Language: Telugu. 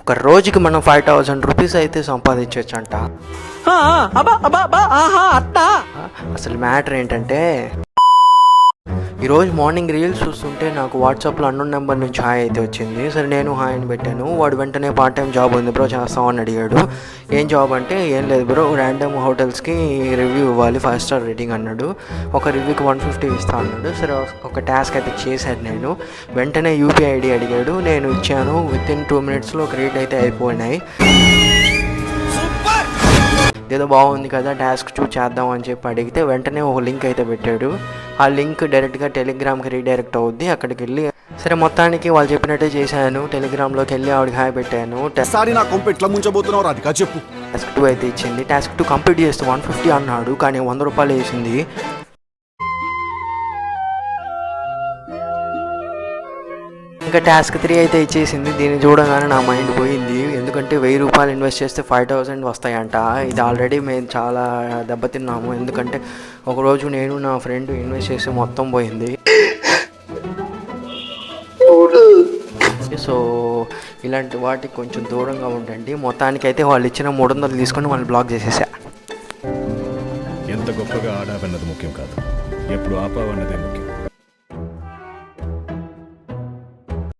ఒక రోజుకి మనం 5000 రూపీస్ అయితే సంపాదించవచ్చంట. అసలు మ్యాటర్ ఏంటంటే ఈరోజు మార్నింగ్ రీల్స్ చూస్తుంటే నాకు వాట్సాప్లో అన్నోన్ నెంబర్ నుంచి హాయ్ అయితే వచ్చింది. సరే నేను హాయ్ అని పెట్టాను. వాడు వెంటనే పార్ట్ టైం జాబ్ ఉంది బ్రో చేస్తావు అని అడిగాడు. ఏం జాబ్ అంటే ఏం లేదు బ్రో, ర్యాండమ్ హోటల్స్కి రివ్యూ ఇవ్వాలి, 5 స్టార్ రేటింగ్ అన్నాడు. ఒక రివ్యూకి 150 ఇస్తా అన్నాడు. సరే ఒక టాస్క్ అయితే చేశాను నేను. వెంటనే యూపీఐ ఐడి అడిగాడు, నేను ఇచ్చాను. వితిన్ 2 మినిట్స్లో క్రియేట్ అయితే అయిపోయినాయి. ఏదో బాగుంది కదా టాస్క్ చేద్దాం అని చెప్పి అడిగితే వెంటనే ఒక లింక్ అయితే పెట్టాడు. ఆ లింక్ డైరెక్ట్గా టెలిగ్రామ్కి రీడైరెక్ట్ అవుద్ది. అక్కడికి వెళ్ళి సరే మొత్తానికి వాళ్ళు చెప్పినట్టే చేశాను. టెలిగ్రామ్లోకి వెళ్ళి ఆవిడకి హాయ్ పెట్టాను. చెప్పు. టాస్క్ 2 అయితే ఇచ్చింది. టాస్క్ 2 కంప్లీట్ చేస్తే 150 అన్నాడు, కానీ 100 రూపాయలు వేసింది. ఇంకా టాస్క్ 3 అయితే ఇచ్చేసింది. దీన్ని చూడగానే నా మైండ్ పోయింది. ఎందుకంటే 1000 రూపాయలు ఇన్వెస్ట్ చేస్తే 5000 వస్తాయంట. ఇది ఆల్రెడీ మేము చాలా దెబ్బతిన్నాము. ఎందుకంటే ఒకరోజు నేను నా ఫ్రెండ్ ఇన్వెస్ట్ చేసి మొత్తం పోయింది. సో ఇలాంటి వాటికి కొంచెం దూరంగా ఉండండి. మొత్తానికైతే వాళ్ళు ఇచ్చిన 300 తీసుకొని వాళ్ళు బ్లాక్ చేసేసా. ఎంత గొప్పగా ఆడావన్నది ముఖ్యం కాదు, ఎప్పుడు ఆపావన్నదే ముఖ్యం.